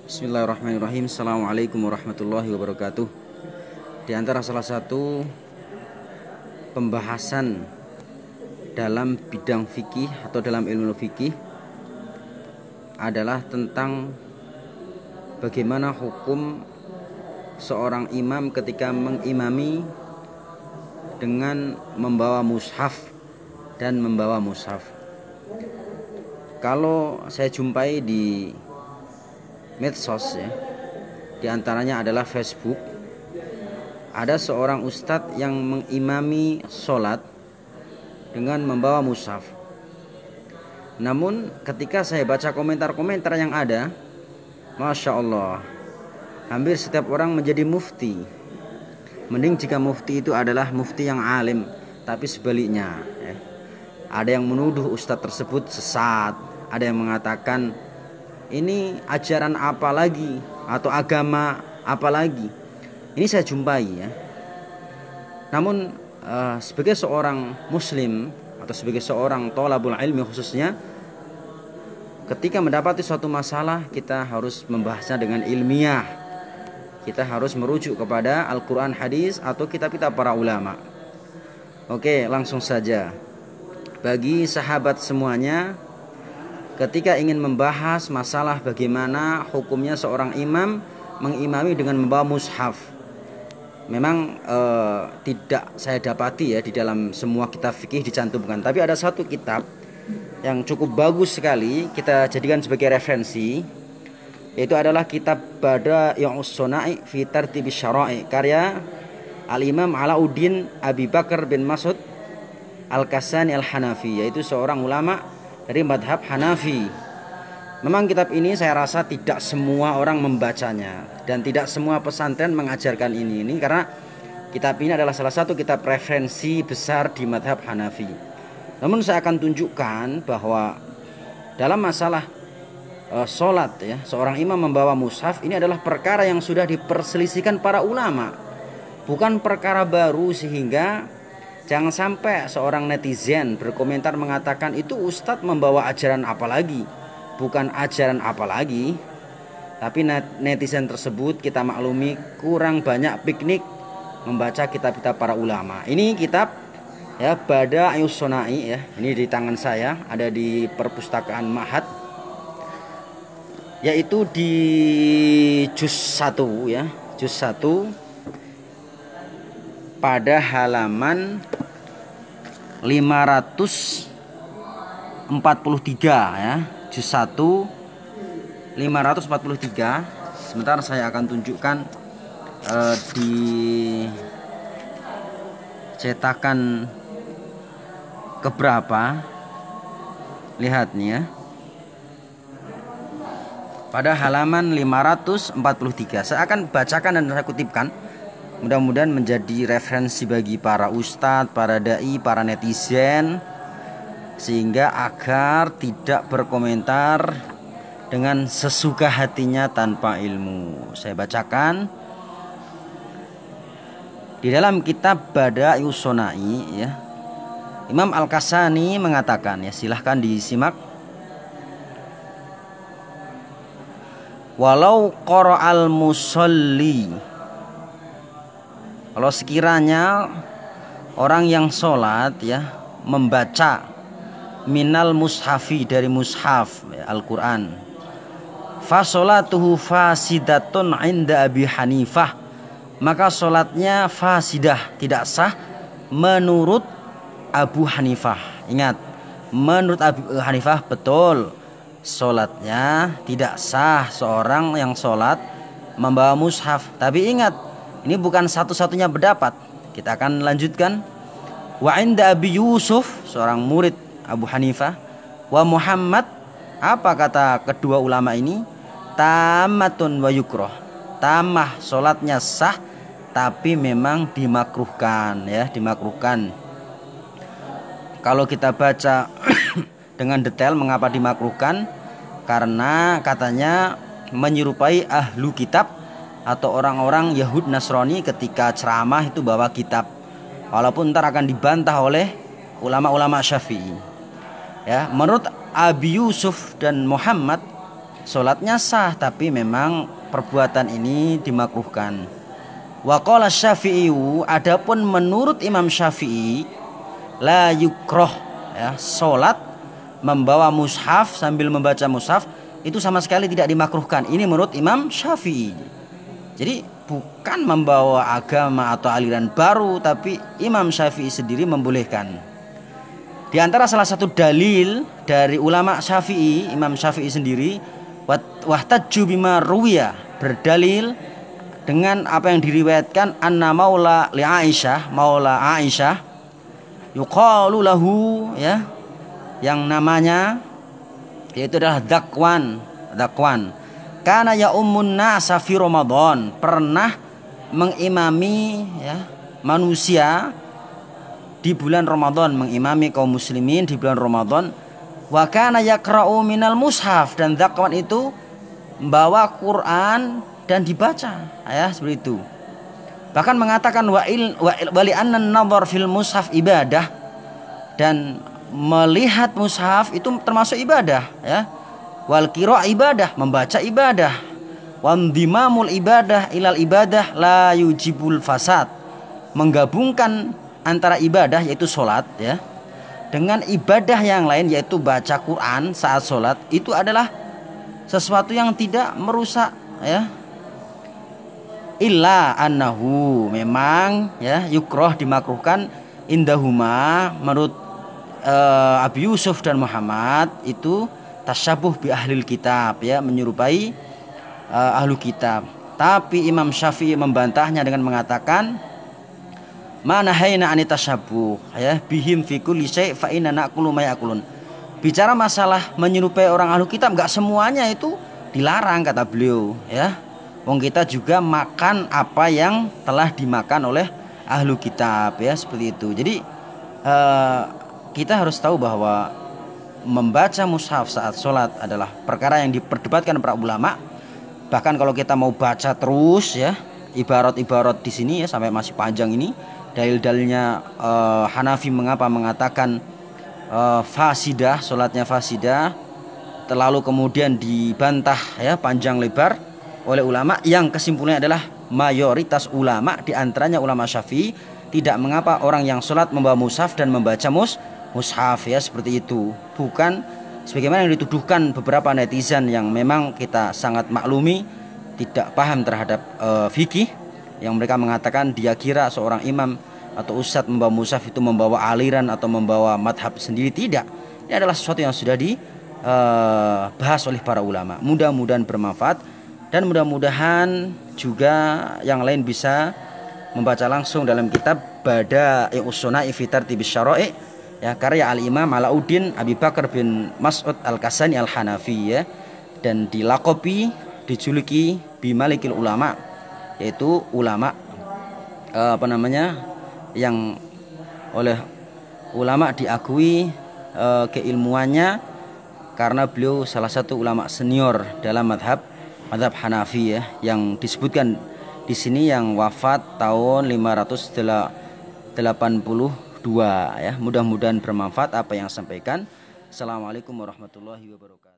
Bismillahirrahmanirrahim. Assalamualaikum warahmatullahi wabarakatuh. Di antara salah satu pembahasan dalam bidang fikih atau dalam ilmu fikih adalah tentang bagaimana hukum seorang imam ketika mengimami dengan membawa mushaf dan membawa mushaf. Kalau saya jumpai di medsos ya, di antaranya adalah Facebook, ada seorang ustadz yang mengimami sholat dengan membawa mushaf. Namun ketika saya baca komentar-komentar yang ada, Masya Allah, hampir setiap orang menjadi mufti. Mending jika mufti itu adalah mufti yang alim, tapi sebaliknya ya. Ada yang menuduh ustadz tersebut sesat, ada yang mengatakan ini ajaran apa lagi atau agama apa lagi. Ini saya jumpai ya. Namun sebagai seorang muslim atau sebagai seorang thalabul ilmi khususnya, ketika mendapati suatu masalah kita harus membahasnya dengan ilmiah. Kita harus merujuk kepada Al-Quran, hadis atau kitab-kitab para ulama. Oke, langsung saja. Bagi sahabat semuanya, ketika ingin membahas masalah bagaimana hukumnya seorang imam mengimami dengan membawa mushaf, memang tidak saya dapati ya di dalam semua kitab fikih dicantumkan. Tapi ada satu kitab yang cukup bagus sekali kita jadikan sebagai referensi, yaitu adalah kitab Bada'i'us Suna'i fi Tartibis Syara'i karya Al-Imam Alauddin Abi Bakar bin Mas'ud Al-Kasani Al-Hanafi, yaitu seorang ulama dari madhab Hanafi. Memang kitab ini saya rasa tidak semua orang membacanya dan tidak semua pesantren mengajarkan ini karena kitab ini adalah salah satu kitab referensi besar di madhab Hanafi. Namun saya akan tunjukkan bahwa dalam masalah sholat ya, seorang imam membawa mushaf ini adalah perkara yang sudah diperselisihkan para ulama, bukan perkara baru, sehingga jangan sampai seorang netizen berkomentar mengatakan itu ustadz membawa ajaran apa lagi, bukan ajaran apa lagi. Tapi netizen tersebut kita maklumi kurang banyak piknik membaca kitab-kitab para ulama. Ini kitab ya Bada'i'us Suna'i ya, ini di tangan saya, ada di perpustakaan Ma'had, yaitu di juz 1 ya, juz 1 pada halaman 543 ya, juz 1 543. Sebentar saya akan tunjukkan di cetakan keberapa. Lihat nih ya, pada halaman 543. Saya akan bacakan dan saya kutipkan, mudah-mudahan menjadi referensi bagi para ustadz, para dai, para netizen, sehingga agar tidak berkomentar dengan sesuka hatinya tanpa ilmu. Saya bacakan di dalam kitab Bada'i'us Suna'i ya, Imam Al-Kasani mengatakan ya, silahkan disimak. Walau qara'al musalli, kalau sekiranya orang yang sholat ya membaca minal mushafi, dari mushaf ya, Al-Quran, fa sholatuhu fasidatun inda Abi Hanifah, maka sholatnya fasidah, tidak sah menurut Abu Hanifah. Ingat, menurut Abu Hanifah betul sholatnya tidak sah seorang yang sholat membawa mushaf. Tapi ingat, ini bukan satu-satunya pendapat. Kita akan lanjutkan. Wa inda Abi Yusuf, seorang murid Abu Hanifah, wa Muhammad, apa kata kedua ulama ini? Tamatun wa yukroh, tamah sholatnya sah, tapi memang dimakruhkan ya, dimakruhkan. Kalau kita baca dengan detail mengapa dimakruhkan, karena katanya menyerupai ahlu kitab atau orang-orang Yahud Nasrani ketika ceramah itu bawa kitab, walaupun ntar akan dibantah oleh ulama-ulama Syafi'i. Ya, menurut Abi Yusuf dan Muhammad, Sholatnya sah, tapi memang perbuatan ini dimakruhkan. Wa qala Syafi'i, adapun menurut Imam Syafi'i, la yukroh, ya, sholat membawa mushaf sambil membaca mushaf itu sama sekali tidak dimakruhkan. Ini menurut Imam Syafi'i. Jadi bukan membawa agama atau aliran baru, tapi Imam Syafi'i sendiri membolehkan. Di antara salah satu dalil dari ulama Syafi'i, Imam Syafi'i sendiri, wahtajju bima ruwiya, berdalil dengan apa yang diriwayatkan, anna maula li Aisyah, maula Aisyah, yuqalu lahu, ya, yang namanya yaitu adalah Dzakwan. Kana ya ummun nasa fi Ramadan, pernah mengimami, ya, manusia di bulan Ramadan, mengimami kaum muslimin di bulan Ramadan. Wa kana yaqra'u minal mushaf, dan Dzakwan itu membawa Quran dan dibaca, ya, seperti itu. Bahkan mengatakan wali anna an-nadhar fil mushaf ibadah, dan melihat mushaf itu termasuk ibadah, ya. Wal qira'ah ibadah, membaca ibadah. Wandimamul ibadah ilal ibadah la yujibul fasad, menggabungkan antara ibadah yaitu sholat, ya, dengan ibadah yang lain yaitu baca Quran saat sholat, itu adalah sesuatu yang tidak merusak, ya. Illa annahu, memang, ya, yukroh, dimakruhkan, indahuma, menurut Abi Yusuf dan Muhammad, itu tasyabuh bi ahlil kitab, ya, menyerupai ahlu kitab. Tapi Imam Syafi'i membantahnya dengan mengatakan, mana hayna ani tasyabuh, ya, bihim fi kulli syai' fa inna naqulu ma yaqulun. Bicara masalah menyerupai orang ahlu kitab, enggak semuanya itu dilarang, kata beliau, ya. Wong kita juga makan apa yang telah dimakan oleh ahlu kitab, ya, seperti itu. Jadi kita harus tahu bahwa membaca mushaf saat sholat adalah perkara yang diperdebatkan para ulama. Bahkan kalau kita mau baca terus, ya, ibarat-ibarat di sini, ya, sampai masih panjang ini dalil-dalilnya, Hanafi mengapa mengatakan fasidah, sholatnya fasidah, terlalu kemudian dibantah, ya, panjang lebar oleh ulama, yang kesimpulannya adalah mayoritas ulama, diantaranya ulama Syafi'i, tidak mengapa orang yang sholat membawa mushaf dan membaca mushaf, ya, seperti itu. Bukan sebagaimana yang dituduhkan beberapa netizen yang memang kita sangat maklumi tidak paham terhadap fikih, yang mereka mengatakan dia kira seorang imam atau ustadz membawa mushaf itu membawa aliran atau membawa madhab sendiri. Tidak, ini adalah sesuatu yang sudah dibahas oleh para ulama. Mudah-mudahan bermanfaat, dan mudah-mudahan juga yang lain bisa membaca langsung dalam kitab Bada'i'us Suna'i fi Tartibis Syara'i', ya, karya Al-Imam Alauddin Abi Bakar bin Mas'ud Al-Kasani Al-Hanafi, ya, dan dilakopi, dijuluki bimalikil ulama, yaitu ulama yang oleh ulama diakui keilmuannya, karena beliau salah satu ulama senior dalam madhab Hanafi, ya, yang disebutkan di sini yang wafat tahun 582, ya. Mudah-mudahan bermanfaat apa yang sampaikan. Assalamualaikum warahmatullahi wabarakatuh.